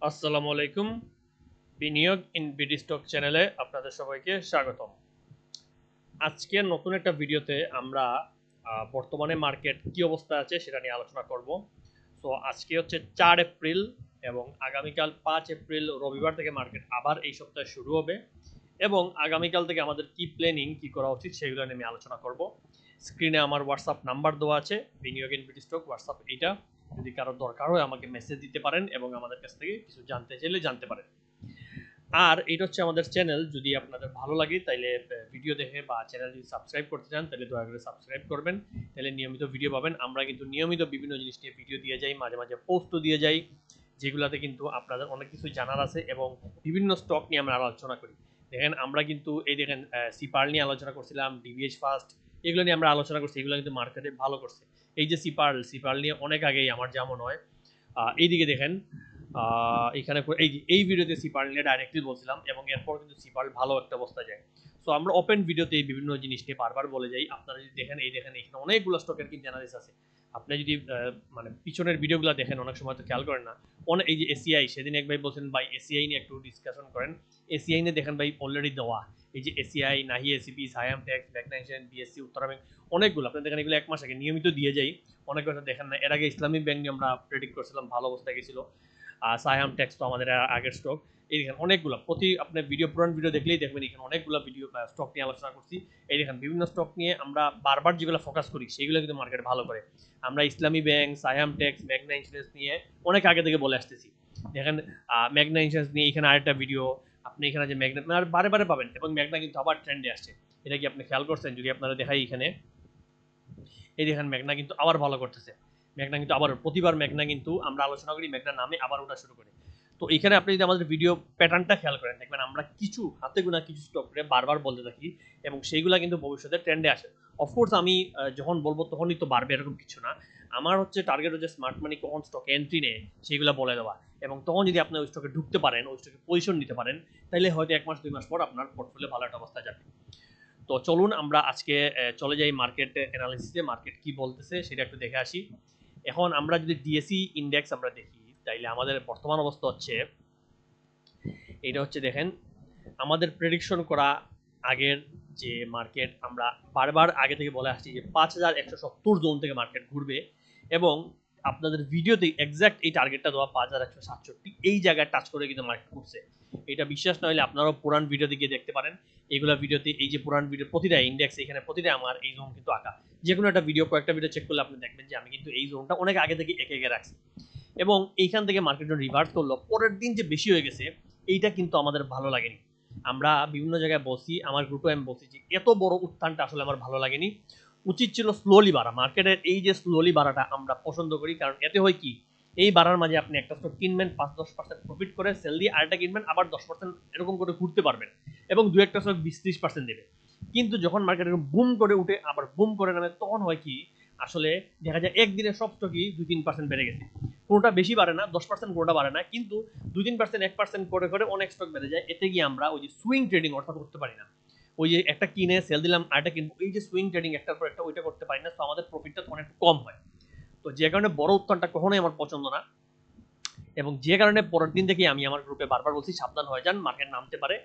আসসালামু আলাইকুম। বিনিয়োগ ইন বিডি স্টক চ্যানেলে আপনাদের সবাইকে স্বাগতম। আজকে নতুন একটা ভিডিওতে আমরা বর্তমানে মার্কেট কি অবস্থা আছে সেটা নিয়ে আলোচনা করব। সো আজকে হচ্ছে 4 এপ্রিল এবং আগামীকাল 5 এপ্রিল রবিবার থেকে মার্কেট আবার এই সপ্তাহে শুরু হবে এবং আগামীকাল থেকে আমাদের কি প্ল্যানিং কি করা উচিত সেগুলো নিয়ে আমি আলোচনা করব। স্ক্রিনে আমার হোয়াটসঅ্যাপ নাম্বার দেওয়া আছে, বিনিয়োগ ইন বিডি স্টক হোয়াটসঅ্যাপ এইটা। যদি কারো দরকার হয় আমাকে মেসেজ দিতে পারেন এবং আমাদের কাছ থেকে কিছু জানতে চাইলে জানতে পারেন। আর এটা হচ্ছে আমাদের চ্যানেল, যদি আপনাদের ভালো লাগে তাইলে ভিডিও দেখে বা চ্যানেল যদি সাবস্ক্রাইব করতে চান তাহলে দয়া করে সাবস্ক্রাইব করবেন, তাহলে নিয়মিত ভিডিও পাবেন। আমরা কিন্তু নিয়মিত বিভিন্ন জিনিস নিয়ে ভিডিও দিয়ে যাই, মাঝে মাঝে পোস্টও দিয়ে যাই, যেগুলোতে কিন্তু আপনাদের অনেক কিছু জানার আছে এবং বিভিন্ন স্টক নিয়ে আমরা আলোচনা করি। দেখেন আমরা কিন্তু এই দেখেন সিপার নিয়ে আলোচনা করছিলাম, ডিভিএস ফার্স্ট, এগুলো নিয়ে আমরা আলোচনা করছি, এগুলো কিন্তু মার্কেটে ভালো করছে। এই যে সিপার নিয়ে অনেক আগেই আমার যেমন হয়, এইদিকে দেখেন এখানে এই ভিডিওতে সিপার নিয়ে ডাইরেক্টলি বলছিলাম এবং এরপর কিন্তু সিপার ভালো একটা অবস্থা যায়। সো আমরা ওপেন ভিডিওতে এই বিভিন্ন জিনিস নিয়ে বারবার বলে যাই। আপনারা যদি দেখেন এই দেখেন এখানে অনেকগুলো স্টকের কিন্তু অ্যানালিসিস আছে। আপনি যদি মানে পিছনের ভিডিওগুলো দেখেন অনেক সময় তো খেয়াল করেন না। অনেক এই যে এসিআই, সেদিন এক ভাই বলছেন ভাই এসিআই নিয়ে একটু ডিসকাশন করেন। এসিআই নিয়ে দেখেন ভাই অলরেডি দেওয়া, এই যে এসিআই, নাহি এসিপি, সায়াম টেক্স, ম্যাগনাইজেশন, বিএসসি, উত্তরা ব্যাংক, অনেকগুলো আপনি দেখেন এগুলো এক মাস আগে নিয়মিত দিয়ে যাই। অনেক কথা দেখেন না। এর আগে ইসলামী ব্যাংক নিয়ে আমরা প্রেডিক্ট করছিলাম, ভালো অবস্থায় গেছিল। সায়াম টেক্স তো আমাদের আগের স্টক। এই দেখেন অনেকগুলো, প্রতি আপনার ভিডিও পুরান ভিডিও দেখলেই দেখবেন এখানে অনেকগুলো ভিডিও স্টক নিয়ে আলোচনা করছি। এই দেখেন বিভিন্ন স্টক নিয়ে আমরা বারবার যেগুলো ফোকাস করি সেগুলো কিন্তু মার্কেট ভালো করে। আমরা ইসলামী ব্যাংক, সায়াম টেক্স, মেঘনা ইন্স্যুরেন্স নিয়ে অনেক আগে থেকে বলে আসতেছি। দেখেন মেঘনা ইন্স্যুরেন্স নিয়ে এখানে আরেকটা ভিডিও, আপনি এখানে যে মেঘনা আর বারে বারে পাবেন এবং মেঘনা কিন্তু আবার ট্রেন্ডে আসছে। এটা কি আপনি খেয়াল করছেন? যদি আপনারা দেখাই এখানে, এই দেখেন মেঘনা কিন্তু আবার ভালো করতেছে। মেঘনা কিন্তু আবার প্রতিবার মেঘনা কিন্তু আমরা আলোচনা করি, মেঘনা নামে আবার ওটা শুরু করে। তো এখানে আপনি যদি আমাদের ভিডিও প্যাটার্নটা খেয়াল করেন দেখবেন আমরা কিছু হাতে গোনা কিছু স্টক করে বারবার বলতে থাকি এবং সেইগুলা কিন্তু ভবিষ্যতে ট্রেন্ডে আসে। অফকোর্স আমি যখন বলবো তখনই তো বাড়বে এরকম কিছু না। আমার হচ্ছে টার্গেট হচ্ছে স্মার্ট মানি কখন স্টক এন্ট্রি নেয় সেইগুলো বলে দেওয়া, এবং তখন যদি আপনি ওই স্টকে ঢুকতে পারেন, ওই স্টকে পজিশন নিতে পারেন, তাহলে হয়তো 1 মাস 2 মাস পর আপনার পোর্টফোলিও ভালো একটা অবস্থা যাবে। তো চলুন আমরা আজকে চলে যাই মার্কেট অ্যানালিসিসে, মার্কেট কি বলতেছে সেটা একটু দেখে আসি। এখন আমরা যদি ডিএসই ইন্ডেক্স আমরা দেখি তাইলে আমাদের বর্তমান অবস্থা হচ্ছে এটা হচ্ছে দেখেন আমাদের প্রেডিকশন করা আগের যে মার্কেট, আমরা বারবার আগে থেকে বলে আসছি যে 5170 জোন থেকে মার্কেট ঘুরবে এবং আপনাদের ভিডিওতে এক্সাক্ট এই টার্গেটটা দেওয়া 5167 এই জায়গায় টাচ করে কিন্তু মার্কেট ঘুরছে। এটা বিশ্বাস না হলে আপনারাও পুরান ভিডিও দিকে দেখতে পারেন। এইগুলা ভিডিওতে এই যে পুরান ভিডিও প্রতিটা ইন্ডেক্স এখানে প্রতিটা আমার এই জোন কিন্তু আঁকা। যে কোনো একটা ভিডিও কয়েকটা ভিডিও চেক করলে আপনি দেখবেন যে আমি কিন্তু এই জোনটা অনেক আগে থেকে একে একে রাখছি এবং এইখান থেকে মার্কেট যখন রিভার্স করলো পরের দিন যে বেশি হয়ে গেছে এইটা কিন্তু আমাদের ভালো লাগেনি। আমরা বিভিন্ন জায়গায় বসি, আমার গ্রুপে আমি বলছি যে এত বড় উত্থানটা আসলে আমার ভালো লাগেনি, উচিত ছিল স্লোলি বাড়া। মার্কেটের এই যে স্লোলি বাড়াটা আমরা পছন্দ করি, কারণ এতে হয় কি, এই বাড়ার মাঝে আপনি একটা স্টক কিনবেন 5-10% প্রফিট করে সেল দিয়ে আরেকটা কিনবেন আবার 10% এরকম করে ঘুরতে পারবেন এবং দু একটা স্টক 20-30% দেবে। কিন্তু যখন মার্কেট বুম করে উঠে আবার বুম করে নামে তখন হয় কি, আসলে দেখা যায় একদিনে সব স্টকই 2-3% বেড়ে গেছে। কোনোটা বেশি বাড়ে না, 10% কোনোটা বাড়ে না, কিন্তু 2-3% 1% করে করে অনেক স্টক বেড়ে যায়। এতে গিয়ে আমরা ওই যে সুইং ট্রেডিং অর্থাৎ করতে পারি না। ওই যে একটা কিনে সেল দিলাম আরেকটা কিনবো, এই যে সুইং ট্রেডিং একটার পর একটা ওইটা করতে পারি না, তো আমাদের প্রফিটটা অনেক কম হয়। তো যে কারণে বড় উত্থানটা কখনোই আমার পছন্দ না এবং যে কারণে পরের দিন থেকে আমি আমার গ্রুপে বারবার বলছি সাবধান হয়ে যান, মার্কেট নামতে পারে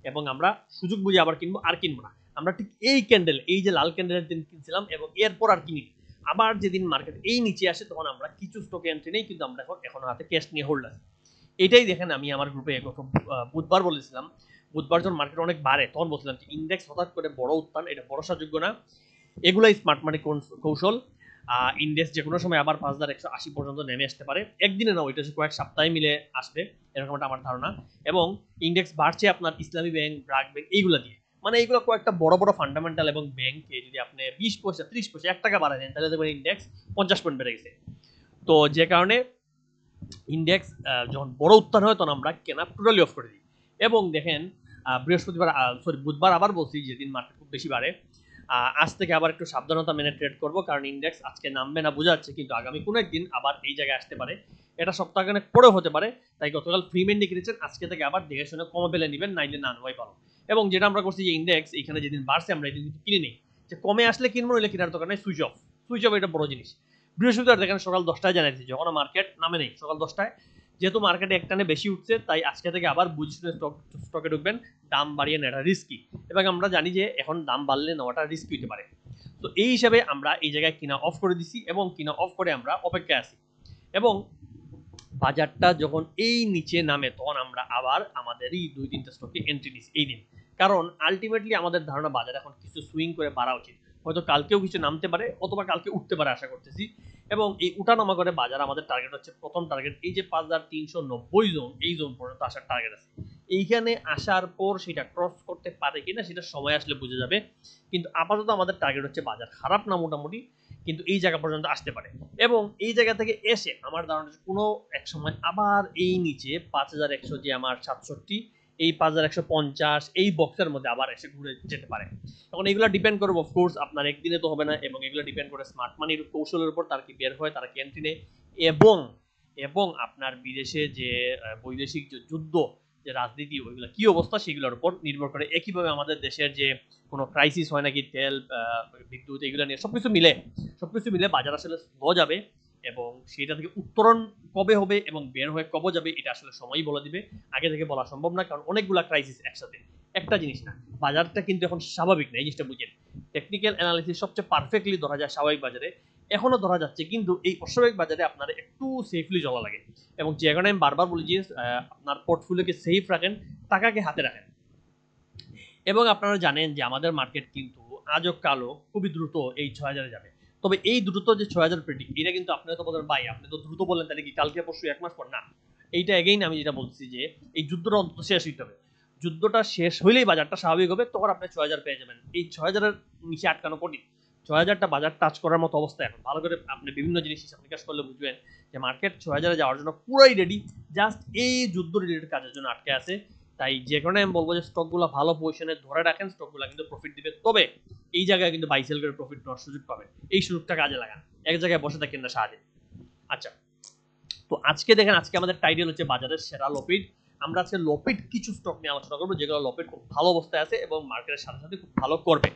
এবং আমরা সুযোগ বুঝে আবার কিনবো আর কিনবো না। আমরা ঠিক এই ক্যান্ডেল, এই যে লাল ক্যান্ডেলের দিন কিনছিলাম এবং এরপর আর কিনি। আবার যেদিন মার্কেট এই নিচে আসে তখন আমরা কিছু স্টকে এন্ট্রি নেই, কিন্তু আমরা এখন হাতে ক্যাশ নিয়ে হোল্ড আছি। এটাই দেখেন আমি আমার গ্রুপে বুধবার বলেছিলাম, বুধবার যখন মার্কেট অনেক বাড়ে তখন বলছিলাম যে ইন্ডেক্স হঠাৎ করে বড় উত্থান, এটা ভরসাযোগ্য না। এগুলাই স্মার্ট মানি কৌশল। ইন্ডেক্স যে কোনো সময় আবার 5180 পর্যন্ত নেমে আসতে পারে, একদিনে না, ওইটা কয়েক সপ্তাহে মিলে আসবে, এরকম একটা আমার ধারণা। এবং ইন্ডেক্স বাড়ছে আপনার ইসলামী ব্যাংক, ব্রাক ব্যাংক এইগুলো দিয়ে, মানে এইগুলো কয়েকটা বড় বড় ফান্ডামেন্টাল এবং ব্যাংকে যদি আপনি 20 পয়সা 30 পয়সা 1 টাকা বাড়ায় দেন তাহলে দেখবেন ইন্ডেক্স 50 পয়েন্ট বেড়ে গেছে। তো যে কারণে ইন্ডেক্স যখন বড় উত্থান হয় তখন আমরা কেনা টোটালি অফ করে দিই। এবং দেখেন বৃহস্পতিবার বুধবার আবার বলছি যেদিন মার্কেট খুব বেশি বাড়ে, আজ থেকে আবার একটু সাবধানতা মেনে ট্রেড করব, কারণ ইন্ডেক্স আজকে নামবে না বোঝা যাচ্ছে, কিন্তু আগামী কোনো একদিন আবার এই জায়গায় আসতে পারে। এটা সপ্তাহখানেক পরেও হতে পারে। তাই গতকাল ফ্রি মেন্ডি কিনেছেন, আজকে থেকে আবার দেখে শুনে কমে পেলে নেবেন, নাইলে না নেওয়াই ভালো। এবং যেটা আমরা করছি যে ইন্ডেক্স এখানে যেদিন বাড়ছে আমরা এদিন কিনে নিই, যে কমে আসলে কিনবো, নইলে কেনার দরকার নেই, সুইচ অফ। সুইচ অফ এটা বড় জিনিস। বৃহস্পতিবার দেখেন সকাল 10টায় জানাইছি, যখন মার্কেট নামে নেই সকাল 10টায়, যেহেতু মার্কেটে একটানে বেশি উঠছে, তাই আজকে থেকে আবার বুঝে শুনে স্টকে ঢুকবেন। দাম বাড়িয়ে নেওয়াটা রিস্কি, এবং আমরা জানি যে এখন দাম বাড়লে নেওয়াটা রিস্কি হতে পারে। তো এই হিসাবে আমরা এই জায়গায় কিনা অফ করে দিছি, এবং কিনা অফ করে আমরা অপেক্ষায় আছি। এবং বাজারটা যখন এই নিচে নামে তখন আমরা আবার আমাদের এই 2-3টা স্টকে এন্ট্রি নিছি এই দিন। কারণ আলটিমেটলি আমাদের ধারণা বাজার এখন কিছু সুইং করে বাড়া উচিত। হয়তো কালকেও কিছু নামতে পারে, অথবা কালকে উঠতে পারে আশা করতেছি। এবং এই উঠানামা করে বাজার, আমাদের টার্গেট হচ্ছে, প্রথম টার্গেট এই যে 5390 জোন, এই জোন পর্যন্ত আসার টার্গেট আছে। এইখানে আসার পর সেটা ক্রস করতে পারে কিনা সেটা সময় আসলে বোঝা যাবে। কিন্তু আপাতত আমাদের টার্গেট হচ্ছে বাজার খারাপ না মোটামুটি, কিন্তু এই জায়গা পর্যন্ত আসতে পারে। এবং এই জায়গা থেকে এসে আমার ধারণা কোনো এক সময় আবার এই নিচে 5100 যে আমার 67, এই 5150 এই বক্সের মধ্যে আবার এসে ঘুরে যেতে পারে। এখন এগুলো ডিপেন্ড করবে অফকোর্স, আপনার একদিনে তো হবে না, এবং এগুলো ডিপেন্ড করে স্মার্ট মানির কৌশলের উপর, তার কি বের হয়, তারা কি এন্ট্রি নেয়, এবং এবং আপনার বিদেশে যে বৈদেশিক যে যুদ্ধ, যে রাজনীতি, ওইগুলো কি অবস্থা সেগুলোর উপর নির্ভর করে। একইভাবে আমাদের দেশের যে কোনো ক্রাইসিস হয় নাকি, তেল, বিদ্যুৎ, এগুলো নিয়ে সবকিছু মিলে বাজার আসলে স্লো যাবে। এবং সেটা থেকে উত্তরণ কবে হবে এবং বের হয়ে কবে যাবে, এটা আসলে সময়ই বলে দিবে, আগে থেকে বলা সম্ভব না, কারণ অনেকগুলা ক্রাইসিস একসাথে, একটা জিনিস না। বাজারটা কিন্তু এখন স্বাভাবিক না, এই জিনিসটা বুঝেন। টেকনিক্যাল অ্যানালিসিস সবচেয়ে পারফেক্টলি ধরা যায় স্বাভাবিক বাজারে, এখনো ধরা যাচ্ছে, কিন্তু এই অস্বাভাবিক বাজারে আপনার একটু সেফলি চলা লাগে। এবং যে কারণে আমি বারবার বলি যে আপনার পোর্টফোলিওকে সেফ রাখেন, টাকাকে হাতে রাখেন। এবং আপনারা জানেন যে আমাদের মার্কেট কিন্তু আজও কালো খুবই দ্রুত এই 6000 যাবে। তবে এই দ্রুত যে 6000 প্রেডিক্ট, এটা কিন্তু আপনারা তো বলেন ভাই আপনি তো দ্রুত বলেন, তাহলে কি কালকে পরশু এক মাস পর? না, এইটা এগেইন আমি যেটা বলছি যে এই যুদ্ধটা অন্তত শেষ হইতে হবে। যুদ্ধটা শেষ হইলেই বাজারটা স্বাভাবিক হবে, তখন আপনি 6000 পেয়ে যাবেন। এই 6000-এর নিচে আটকানো কঠিন। 6000টা বাজার টাচ করার মতো অবস্থা এখন। ভালো করে আপনি বিভিন্ন জিনিস হিসাব নিকাশ করলে বুঝবেন যে মার্কেট 6000-এ যাওয়ার জন্য পুরাই রেডি, জাস্ট এই যুদ্ধ রিলেটেড কাজের জন্য আটকে আছে। তাই যে কারণে আমি বলবো যে স্টকগুলো ভালো পজিশনে ধরে রাখেন, স্টকগুলো কিন্তু প্রফিট দিবে। তবে এই জায়গায় কিন্তু বাই সেল করে প্রফিট নেওয়ার সুযোগ পাবেন, এই সুযোগটা কাজে লাগান, এক জায়গায় বসে থাকেন না সারাদিন। আচ্ছা, তো আজকে দেখেন, আজকে আমাদের টাইটেল হচ্ছে বাজারের সেরা লপিড। আমরা আজকে লপিড কিছু স্টক নিয়ে আলোচনা করবো, যেগুলো লপিড খুব ভালো অবস্থায় আছে এবং মার্কেটের সাথে সাথে খুব ভালো করবে।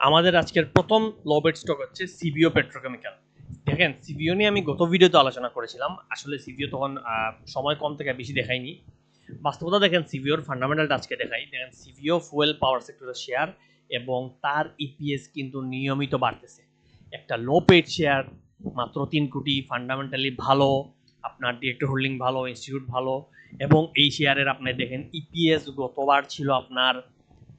আমাদের আজকের প্রথম লপিড স্টক হচ্ছে সিবিও পেট্রোকেমিক্যাল। দেখেন, সিবিও নিয়ে আমি গত ভিডিওতে আলোচনা করেছিলাম, আসলে সিবিও তখন সময় কম থেকে বেশি দেখাইনি। বাস্তবতা দেখেন, সিভিওর ফান্ডামেন্টালটা আজকে দেখাই। দেখেন, সিভিও ফুয়েল পাওয়ার সেক্টরের শেয়ার, এবং তার ইপিএস কিন্তু নিয়মিত বাড়তেছে। একটা লো পেড শেয়ার, মাত্র 3 কোটি, ফান্ডামেন্টালি ভালো, আপনার ডিরেক্টর হোল্ডিং ভালো, ইনস্টিটিউট ভালো, এবং এই শেয়ারের আপনি দেখেন ইপিএস গতবার ছিল আপনার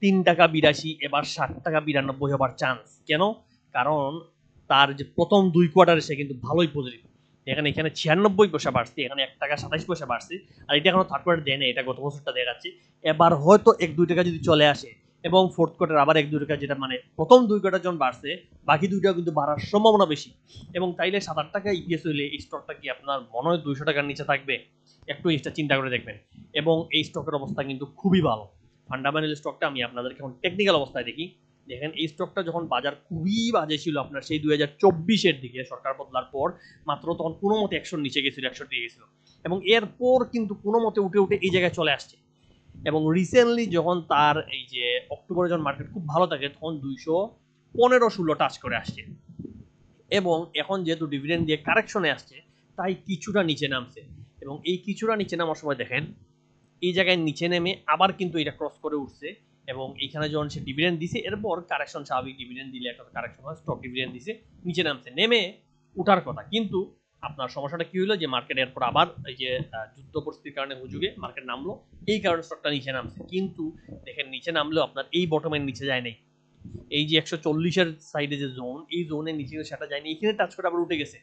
3 টাকা 82, এবার 7 টাকা 92 হবার চান্স। কেন? কারণ তার যে প্রথম 2 কোয়ার্টারে সে কিন্তু ভালোই পজিটিভ। এখানে 96 পয়সা বাড়ছে, এখানে 1 টাকা 27 পয়সা বাড়ছে। আর এটা এখনো থার্ড কোয়ার্টার দেয় না, এটা গত বছরটা দেখাচ্ছি। এবার হয়তো 1-2 টাকা যদি চলে আসে, এবং ফোর্থ কোয়ার্টার আবার 1-2 টাকা, যেটা মানে প্রথম 2 কোয়ার্টার যখন বাড়ছে, বাকি 2টা কিন্তু বাড়ার সম্ভাবনা বেশি। এবং তাইলে 7-8 টাকা ইপিএস হইলে এই স্টকটা কি আপনার মনে হয় 200 টাকার নিচে থাকবে? একটু এটা চিন্তা করে দেখবেন। এবং এই স্টকের অবস্থা কিন্তু খুবই ভালো। ফান্ডামেন্টাল স্টকটা আমি আপনাদেরকে এখন টেকনিক্যাল অবস্থায় দেখি। দেখেন, এই স্টকটা যখন বাজার খুবই বাজে ছিল আপনার সেই 2024-এর দিকে, সরকার বদলার পর, মাত্র তখন কোনো মতে 100-র নিচে গেছিল, 100 দিয়ে গেছিল, এবং এরপর কিন্তু কোনো মতে উঠে উঠে এই জায়গায় চলে আসছে। এবং রিসেন্টলি যখন তার এই যে অক্টোবরে যখন মার্কেট খুব ভালো থাকে, তখন 215-16 টাচ করে আসছে। এবং এখন যেহেতু ডিভিডেন্ড দিয়ে কারেকশনে আসছে, তাই কিছুটা নিচে নামছে। এবং এই কিছুটা নিচে নামার সময় দেখেন, এই জায়গায় নিচে নেমে আবার কিন্তু এটা ক্রস করে উঠছে। এবং এখানে যখন সে ডিভিডেন্ড দিছে, এরপর কারেকশন, স্বাভাবিক ডিভিডেন্ড দিলে একটা কারেকশন হয়, স্টক ডিভিডেন্ড দিছে, নিচে নামছে, নেমে উঠার কথা। কিন্তু আপনার সমস্যাটা কি হলো যে মার্কেট এরপর আবার এই যে যুদ্ধ পরিস্থিতির কারণে হুজুগে মার্কেট নামলো, এই কারণে স্টকটা নিচে নামছে। কিন্তু দেখেন, নিচে নামলেও আপনার এই বটমের নিচে যায় নাই। এই যে 140-এর সাইডে যে জোন, এই জোনের নিচে সেটা যায়নি, এখানে টাচ করে আবার উঠে গেছে।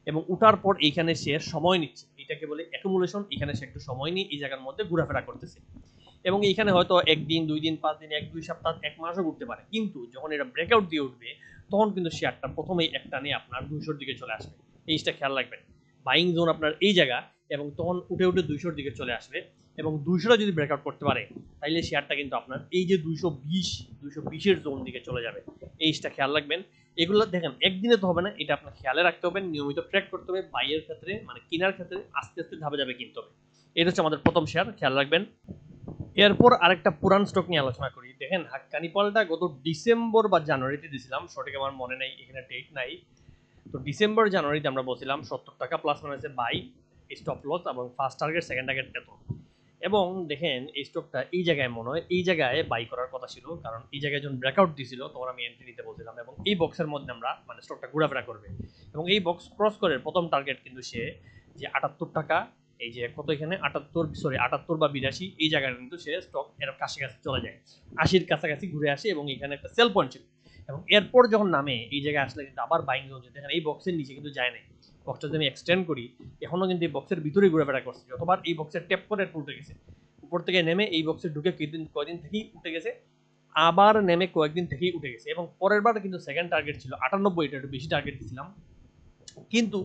এবং উঠার পর এইখানে সে সময় নিচ্ছে, এটাকে বলে অ্যাকুমুলেশন। এখানে সে একটু সময় নিয়ে এই জায়গার মধ্যে ঘোরাফেরা করতেছে। এবং এইখানে হয়তো 1 দিন 2 দিন 5 দিন 1-2 সপ্তাহ 1 মাসও ঘুরতে পারে, কিন্তু যখন এটা ব্রেকআউট দিয়ে উঠবে, তখন কিন্তু শেয়ারটা প্রথমেই একটা নিয়ে আপনার 200-র দিকে চলে আসবে। এই জিনিসটা খেয়াল রাখবেন। বাইং জোন আপনার এই জায়গা, এবং তখন উঠে উঠে 200-র দিকে চলে আসবে। এবং 200টা যদি ব্রেকআউট করতে পারে, তাইলে শেয়ারটা কিন্তু আপনার এই যে 220-220-এর জোন দিকে চলে যাবে। এই জিনিসটা খেয়াল রাখবেন। এগুলো দেখেন, একদিনে তো হবে না, এটা আপনার খেয়ালে রাখতে হবে, নিয়মিত ট্র্যাক করতে হবে। বাইয়ের ক্ষেত্রে মানে কেনার ক্ষেত্রে আস্তে আস্তে ধাপে ধাপে কিনতে হবে। এটা হচ্ছে আমাদের প্রথম শেয়ার, খেয়াল রাখবেন। এরপর আরেকটা পুরান স্টক নিয়ে আলোচনা করি। দেখেন, হাক্কানি পালটা গত ডিসেম্বর বা জানুয়ারিতে দিয়েছিলাম, সঠিক আমার মনে নেই, এখানে ডেট নাই। তো ডিসেম্বর জানুয়ারিতে আমরা বলছিলাম 70 টাকা প্লাস মাইনাসে বাই, স্টপ লস এবং ফার্স্ট টার্গেট সেকেন্ড টার্গেট এত। এবং দেখেন এই স্টকটা এই জায়গায় মনে হয় এই জায়গায় বাই করার কথা ছিল, কারণ এই জায়গায় যখন ব্রেকআউট দিছিল তখন আমি এন্ট্রি নিতে বলছিলাম, এবং এই বক্সের মধ্যে আমরা মানে স্টকটা ঘোরাফেরা করবে, এবং এই বক্স ক্রস করে প্রথম টার্গেট কিন্তু সে যে 78 টাকা, এই যে কত এখানে 78 বা 82, এই জায়গায় কিন্তু সে স্টক এর কাছাকাছি চলে যায়, 80-র কাছাকাছি ঘুরে আসে, এবং এখানে একটা সেল পয়েন্ট ছিল। এবং এরপর যখন নামে এই জায়গায় আসলে কিন্তু আবার বাইং জোন, দেখেন এই বক্সের নিচে কিন্তু যায় নাই, বক্সটা যদি আমি এক্সটেন্ড করি এখনো কিন্তু এই বক্সের ভিতরেই ঘুরেফেরা করছে, যতবার এই বক্সের ট্যাপ করে উল্টে গেছে, উপর থেকে নেমে এই বক্সে ঢুকে কয়েকদিন থেকেই উঠে গেছে, আবার নেমে কয়েকদিন থেকেই উঠে গেছে, এবং পরের বার কিন্তু সেকেন্ড টার্গেট ছিল 98, এটা একটু বেশি টার্গেট দিয়েছিলাম, কিন্তু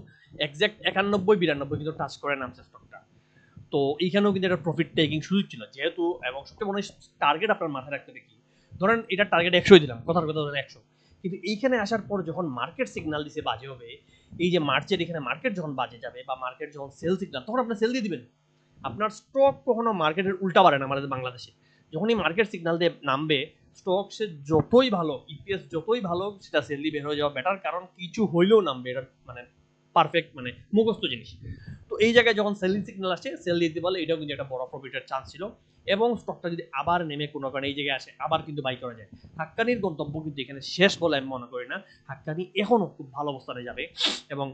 এক্সাক্ট 91-92 কিন্তু টাচ করে নামছে স্টকটা। তো এইখানেও কিন্তু একটা প্রফিট টেকিং সুযোগ ছিল যেহেতু, এবং সবচেয়ে মনে হয় টার্গেট আপনার মাথায় রাখতে হবে কি, ধরেন এটা টার্গেট 100 দিলাম, কথার কথা ধরেন 100, কিন্তু এইখানে আসার পর যখন মার্কেট সিগন্যাল দিছে বাজে হবে, এই যে মার্চের এখানে মার্কেট যখন বাজে যাবে বা মার্কেট যখন সেল সিগন্যাল, তখন আপনার সেল দিয়ে দিবেন। আপনার স্টক কখনো মার্কেটের উল্টা বাড়ে না আমাদের বাংলাদেশে, যখনই মার্কেট সিগন্যাল দিয়ে নামবে স্টক সে যতই ভালো ইপিএস যতই ভালো সেটা সেল দিয়ে বের হয়ে যাওয়া বেটার, কারণ কিছু হইলেও নামবে, এটা মানে পারফেক্ট মানে মুখস্থ জিনিস। তো এই জায়গায় যখন সেলিং সিগন্যাল আসে সেল দিতে পারলে এটাও কিন্তু একটা বড় প্রফিটের চান্স ছিল, এবং স্টকটা যদি আবার নেমে কোনো কারণে এই জায়গায় আসে আবার কিন্তু বাই করা যায়। হাক্কানির গন্তব্য কিন্তু এখানে শেষ বলে আমি মনে করি না, হাক্কানি এখনো খুব ভালো অবস্থানে যাবে। এবং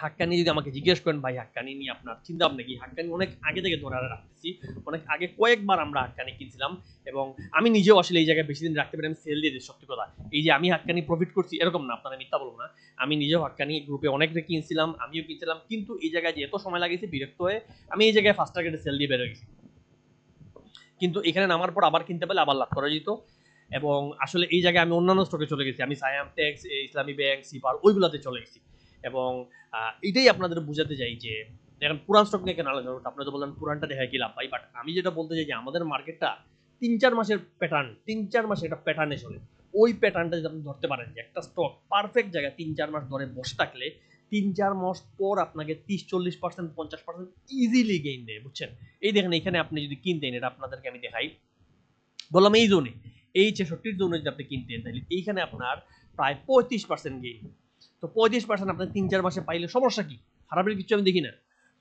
হাক্কানি যদি আমাকে জিজ্ঞেস করেন ভাই হাক্কানি নিয়ে আপনার চিন্তা ভাবনা কি, হাক্কানি অনেক আগে থেকে ধরে রাখতেছি, অনেক আগে কয়েকবার আমরা হাক্কানি কিনছিলাম, এবং আমি নিজেও আসলে এই জায়গায় বেশি দিন রাখতে পারি, আমি সেল দিয়ে দিই সত্যি কথা। এই যে আমি হাক্কানি প্রফিট করছি এরকম না, আপনারা মিথ্যা বলবো না, আমি নিজেও হাক্কানি গ্রুপে অনেকটা কিনছিলাম, আমিও কিনছিলাম, কিন্তু এই জায়গায় যে এত সময় লাগিয়েছে বিরক্ত হয়ে আমি এই জায়গায় ফার্স্ট টার্গেটে সেল দিয়ে বের হয়ে গেছি, কিন্তু এখানে নামার পর আবার কিনতে পারলে আবার লাভ করা যেত। এবং আসলে এই জায়গায় আমি অন্যান্য স্টকে চলে গেছি, আমি সায়াম টেক্স, ইসলামী ব্যাংক, সিপার ওইগুলোতে চলে গেছি। এবং এটাই আপনাদের বুঝাতে চাই যে দেখেন পুরান স্টক নিয়ে কেন আলোচনা করতে, আপনারা তো বললেন পুরানটা দেখায় কি লাভ ভাই, বাট আমি যেটা বলতে চাই যে আমাদের মার্কেটটা 3-4 মাসের প্যাটার্ন, 3-4 মাসে একটা প্যাটার্নে চলে, ওই প্যাটার্নটা যদি আপনি ধরতে পারেন যে একটা স্টক পারফেক্ট জায়গায় 3-4 মাস ধরে বসে থাকলে 3-4 মাস পর আপনাকে 30-40%, 50% ইজিলি গেইন দেয়, বুঝছেন? এই দেখেন এখানে আপনি যদি কিনতেন, এটা আপনাদেরকে আমি দেখাই, বললাম এই জোনে, এই 66 জোনে যদি আপনি কিনতেন তাহলে এইখানে আপনার প্রায় 35% গেইন। তো 35% আপনি 3-4 মাসে পাইলে সমস্যা কি, খারাপের কিছু আমি দেখি না।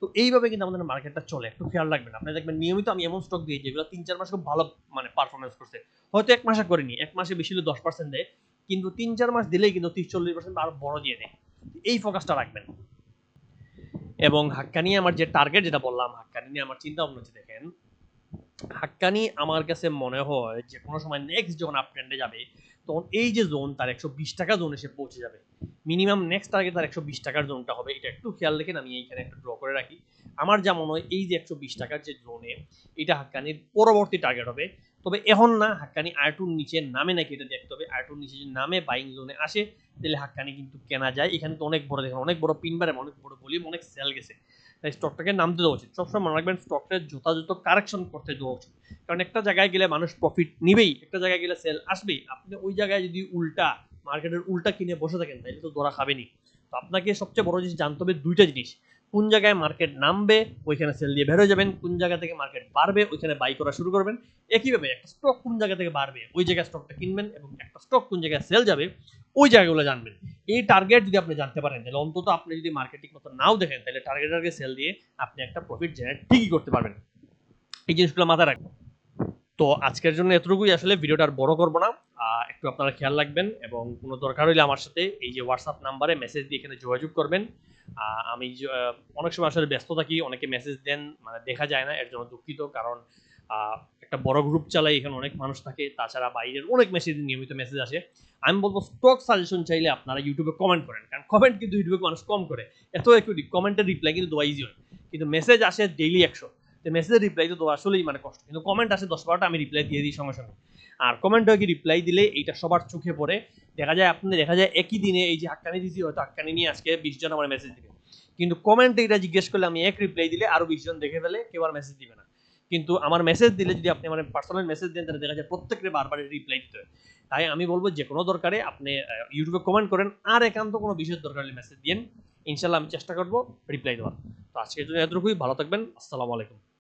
তো এইভাবে কিন্তু আমাদের মার্কেটটা চলে, একটু খেয়াল রাখবেন। আপনি দেখবেন নিয়মিত আমি এমন স্টক দিই যেগুলো 3-4 মাস খুব ভালো মানে পারফরমেন্স করছে, হয়তো 1 মাসে করেনি, 1 মাসে বেশি হলে 10% দেয়, কিন্তু 3-4 মাস দিলেই কিন্তু 30-40% আরো বড় দিয়ে দেয়। এই ফোকাসটা রাখবেন। এবং হাক্কানি আমার যে টার্গেট যেটা বললাম, হাক্কানি নিয়ে আমার চিন্তা ভাবনা হচ্ছে, দেখেন হাক্কানি আমার কাছে মনে হয় যে কোনো সময় নেক্সট যখন আপ ট্রেন্ডে যাবে তখন এই যে জোন তার 120 টাকা জোন এসে পৌঁছে যাবে, মিনিমাম নেক্সট টার্গেট তার 120 টাকার জোনটা হবে, এটা একটু খেয়াল রেখেন, আমি এইখানে একটা ড্র করে রাখি। আমার যা মনে হয় এই যে 120 টাকার যে জোনে, এটা হাক্কানির পরবর্তী টার্গেট হবে, তবে এখন না, হাক্কানি আয়টুর নিচে নামে নাকি এটা দেখতে হবে, আয়টুর নিচে যদি নামে বাইং জোনে আসে তাহলে হাক্কানি কিন্তু কেনা যায়। এখানে তো অনেক বড়, দেখেন অনেক বড় পিনবারে, অনেক বড় ভলিউম, অনেক সেল গেছে, তাই স্টকটাকে নামতে দেওয়া উচিত। সবসময় মনে রাখবেন স্টকটা যথাযথ কারেকশন করতে দেওয়া উচিত, কারণ একটা জায়গায় গেলে মানুষ প্রফিট নিবেই, একটা জায়গায় গেলে সেল আসবেই, আপনি ওই জায়গায় যদি উল্টা মার্কেটের উল্টা কিনে বসে থাকেন তাহলে তো ধরা খাবেনি। তো আপনাকে সবচেয়ে বড় জিনিস জানতে হবে দুইটা জিনিস, কোন জায়গায় মার্কেট নামবে ওইখানে সেল দিয়ে বের হয়ে যাবেন, কোন জায়গা থেকে মার্কেট বাড়বে ওইখানে বাই করা শুরু করবেন। একইভাবে একটা স্টক কোন জায়গা থেকে বাড়বে ওই জায়গায় স্টকটা কিনবেন, এবং একটা স্টক কোন জায়গায় সেল যাবে ওই জায়গাগুলো জানবেন। এই টার্গেট যদি আপনি জানতে পারেন তাহলে অন্তত আপনি যদি মার্কেটিং মতো নাও দেখেন তাহলে টার্গেট সেল দিয়ে আপনি একটা প্রফিট জেনারেট ঠিকই করতে পারবেন। এই জিনিসগুলো মাথায় রাখবেন। তো আজকের জন্য এতটুকুই, আসলে ভিডিওটা আর বড় করবো না, একটু আপনারা খেয়াল রাখবেন, এবং কোনো দরকার হইলে আমার সাথে এই যে হোয়াটসঅ্যাপ নাম্বারে মেসেজ দিয়ে এখানে যোগাযোগ করবেন। আমি অনেক সময় আসলে ব্যস্ত থাকি, অনেকে মেসেজ দেন মানে দেখা যায় না, এর জন্য দুঃখিত, কারণ একটা বড় গ্রুপ চালাই, এখানে অনেক মানুষ থাকে, তাছাড়া বাইরের অনেক মেসেজ নিয়মিত মেসেজ আসে। আমি বলবো স্টক সাজেশন চাইলে আপনারা ইউটিউবে কমেন্ট করেন, কারণ কমেন্ট কিন্তু ইউটিউবে মানুষ কম করে, এত একটু কমেন্টের রিপ্লাই কিন্তু দেওয়া ইজি হয়, কিন্তু মেসেজ আসে ডেইলি 100, মেসেজের রিপ্লাই তো দেওয়া আসলেই মানে কষ্ট, কিন্তু কমেন্ট আসে 10-12টা, আমি রিপ্লাই দিয়ে দিই সঙ্গে সঙ্গে। আর কমেন্ট হয়ে কি রিপ্লাই দিলে এইটা সবার চোখে পড়ে, দেখা যায় একই দিনে এই যে হাক্কানি দিছি, হয়তো হাক্কানি নিয়ে আজকে 20 জন আমার মেসেজ দিবে, কিন্তু কমেন্টে এটা জিজ্ঞেস করলে আমি এক রিপ্লাই দিলে আরো 20 জন দেখে ফেলে, কেউ আর মেসেজ দিবে না। কিন্তু আমার মেসেজ দিলে যদি আপনি আমার পার্সোনাল মেসেজ দেন তাহলে দেখা যায় প্রত্যেককে বারবার রিপ্লাই দিতে হয়। তাই আমি বলবো যে কোনো দরকারে আপনি ইউটিউবে কমেন্ট করেন, আর একান্ত কোনো বিশেষ দরকার হলে মেসেজ দিন, ইনশাল্লাহ আমি চেষ্টা করবো রিপ্লাই দেওয়ার। তো আজকের জন্য এতটুকুই, ভালো থাকবেন, আসসালামু আলাইকুম।